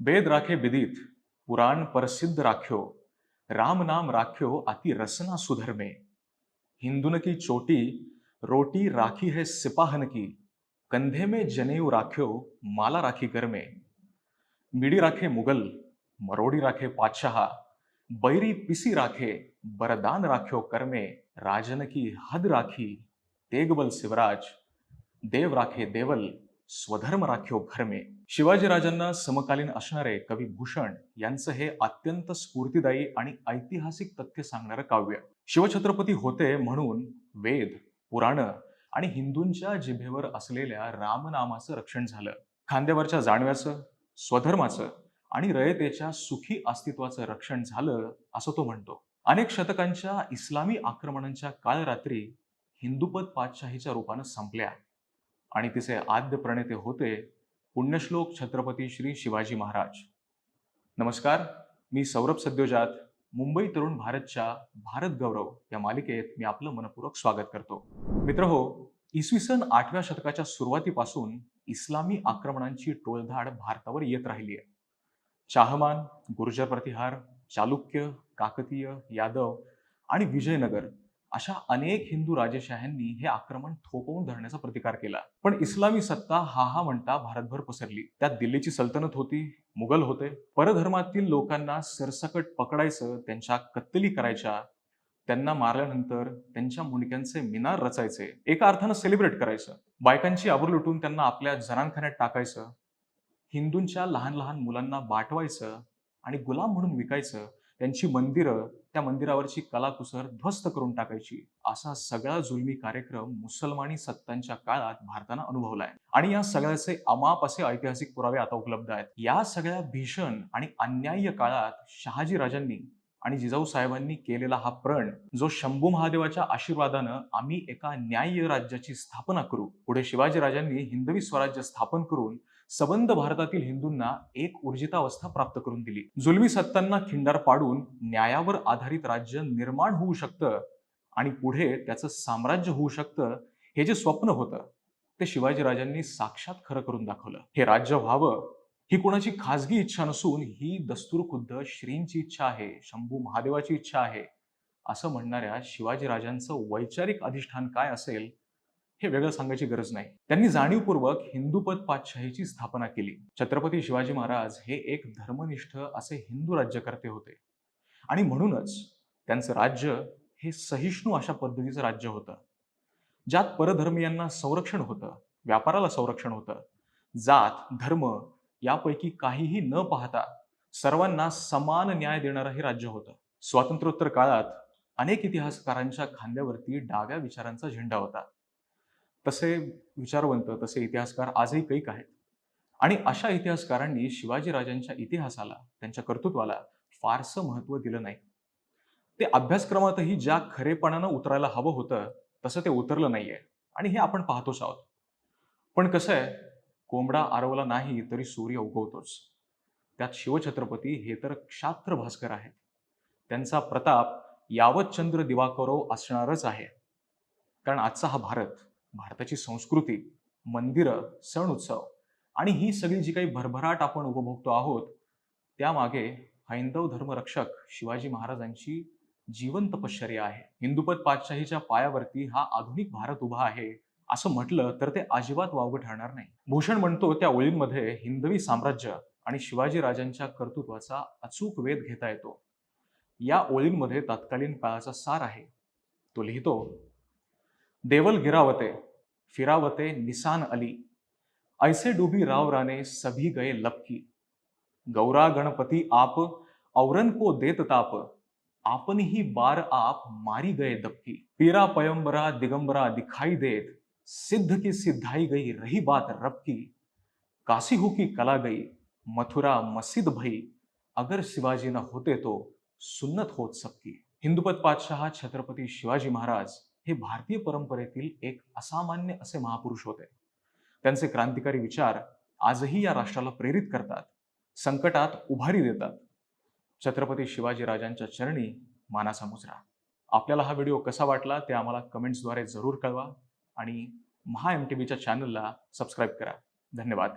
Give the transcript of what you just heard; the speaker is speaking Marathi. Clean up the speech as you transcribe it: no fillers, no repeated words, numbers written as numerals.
वेद राखे विदित पुराण प्रसिद्ध राख्यो राम नाम राख्यो अति रसना सुधर्मे हिंदुन की चोटी रोटी राखी है सिपाहन की कंधे में जनेऊ राख्यो माला राखी कर में मिडी राखे मुगल मरोडी राखे पातशाह बैरी पिसी राखे बरदान राख्यो कर में राजन की हद राखी तेगबल शिवराज देव राखे देवल स्वधर्म राख्यो घर में शिवाजी राजांना समकालीन असणारे कवी भूषण यांचं हे अत्यंत स्फूर्तिदायी आणि ऐतिहासिक तथ्य सांगणारं काव्य. शिवछत्रपती होते म्हणून वेद पुराण आणि हिंदूंच्या जिभेवर असलेल्या रामनामाचं रक्षण झालं. खांद्यावरच्या जाणव्याचं स्वधर्माचं आणि रयतेच्या सुखी अस्तित्वाचं रक्षण झालं असं तो म्हणतो. अनेक शतकांच्या इस्लामी आक्रमणांच्या काळरात्री हिंदुपद पातशाहीच्या रूपानं संपल्या आणि तिचे आद्य प्रणेते होते पुण्यश्लोक छत्रपती श्री शिवाजी महाराज. नमस्कार, मी सौरभ सद्योजात. मुंबई तरुण भारतच्या भारत गौरव या मालिकेत मी आपलं मनपूर्वक स्वागत करतो. मित्रहो, इसवी सन 8व्या शतकाच्या सुरुवातीपासून इस्लामी आक्रमणांची टोळधाड भारतावर येत राहिली आहे. चाहमान, गुर्जर प्रतिहार, चालुक्य, काकतीय, यादव आणि विजयनगर अशा अनेक हिंदू राजेशाह्यांनी हे आक्रमण थोपवून धरण्याचा प्रतिकार केला. पण इस्लामी सत्ता हा म्हणता भारतभर पसरली. त्यात दिल्लीची सल्तनत होती, मुघल होते. परधर्मातील लोकांना सरसकट पकडायचं, त्यांच्या कत्तली करायच्या, त्यांना मारल्यानंतर त्यांच्या मुंडक्यांचे मिनार रचायचे, एका अर्थानं सेलिब्रेट करायचं, बायकांची आबरू लुटून त्यांना आपल्या जनानखान्यात टाकायचं, हिंदूंच्या लहान लहान मुलांना बाटवायचं आणि गुलाम म्हणून विकायचं, त्यांची मंदिरं, त्या मंदिरावरची कलाकुसर ध्वस्त करून टाकायची, असा सगळा जुलमी कार्यक्रम मुसलमानी सत्तांच्या काळात भारतानं अनुभवलाय. आणि या सगळ्याचे अमाप असे ऐतिहासिक पुरावे आता उपलब्ध आहेत. या सगळ्या भीषण आणि अन्याय्य काळात शहाजी राजांनी आणि जिजाऊ साहेबांनी केलेला हा प्रण, जो शंभू महादेवाच्या आशीर्वादानं आम्ही एका न्याय्य राज्याची स्थापना करू, पुढे शिवाजी राजांनी हिंदवी स्वराज्य स्थापन करून सबंध भारतातील हिंदूंना एक ऊर्जितावस्था प्राप्त करून दिली. जुलमी सत्तांना खिंडार पाडून न्यायावर आधारित राज्य निर्माण होऊ शकतं आणि पुढे त्याचं साम्राज्य होऊ शकतं, हे जे स्वप्न होतं ते शिवाजी राजांनी साक्षात खरं करून दाखवलं. हे राज्य व्हावं ही कोणाची खासगी इच्छा नसून ही दस्तूर खुद्द श्रींची इच्छा आहे, शंभू महादेवाची इच्छा आहे, असं म्हणणाऱ्या शिवाजी राजांचं वैचारिक अधिष्ठान काय असेल हे वेगळं सांगायची गरज नाही. त्यांनी जाणीवपूर्वक हिंदूपद पातशाहीची स्थापना केली. छत्रपती शिवाजी महाराज हे एक धर्मनिष्ठ असे हिंदू राज्यकर्ते होते आणि म्हणूनच त्यांचं राज्य हे सहिष्णू अशा पद्धतीचं राज्य होतं, ज्यात परधर्मीयांना संरक्षण होतं, व्यापाराला संरक्षण होतं, जात धर्म यापैकी काहीही न पाहता सर्वांना समान न्याय देणारं हे राज्य होतं. स्वातंत्र्योत्तर काळात अनेक इतिहासकारांच्या खांद्यावरती डाव्या विचारांचा झेंडा होता. तसे विचारवंत, तसे इतिहासकार आजही कैक आहेत. आणि अशा इतिहासकारांनी शिवाजी राजांच्या इतिहासाला, त्यांच्या कर्तृत्वाला फारसं महत्व दिलं नाही. ते अभ्यासक्रमातही ज्या खरेपणानं उतरायला हवं होतं तसं ते उतरलं नाहीये आणि हे आपण पाहतोच आहोत. पण कसं आहे, कोंबडा आरवला नाही तरी सूर्य उगवतोच. त्यात शिवछत्रपती हे तर क्षात्र भास्कर आहेत. त्यांचा प्रताप यावत चंद्र दिवाकरो असणारच आहे. कारण आजचा हा भारत, भारताची संस्कृती, मंदिरं, सण उत्सव आणि ही सगळी जी काही भरभराट आपण उपभोगतो आहोत, त्यामागे हैंदव धर्मरक्षक शिवाजी महाराजांची जीवन तपश्चर्या आहे. हिंदुपद पातशाहीच्या पायावरती हा आधुनिक भारत उभा आहे असं म्हटलं तर ते अजिबात वावगं ठरणार नाही. भूषण म्हणतो त्या ओळींमध्ये हिंदवी साम्राज्य आणि शिवाजी राजांच्या कर्तृत्वाचा अचूक वेध घेता येतो. या ओळींमध्ये तत्कालीन काळाचा सार आहे. तो लिहितो, देवल गिरावते फिरावते निसान अली ऐसे डूबी राव राने सभी गए लपकी गौरा गणपति आप औरन को देत ताप आपन ही बार आप मारी गए दबकी पीरा पयंबरा दिगंबरा दिखाई देत सिद्ध की सिद्धाई गई रही बात रब की काशी हो की कला गई मथुरा मस्जिद भई अगर शिवाजी न होते तो सुन्नत होत सबकी. हिंदुपद पातशाह छत्रपती शिवाजी महाराज हे भारतीय परंपरेतील एक असामान्य असे महापुरुष होते. त्यांचे क्रांतिकारी विचार आजही या राष्ट्राला प्रेरित करतात, संकटात उभारी देतात. छत्रपती शिवाजी राजांच्या चरणी मानाचा मुजरा. आपल्याला हा व्हिडिओ कसा वाटला ते आम्हाला कमेंट्सद्वारे जरूर कळवा आणि महा MTVच्या चॅनलला सबस्क्राईब करा. धन्यवाद.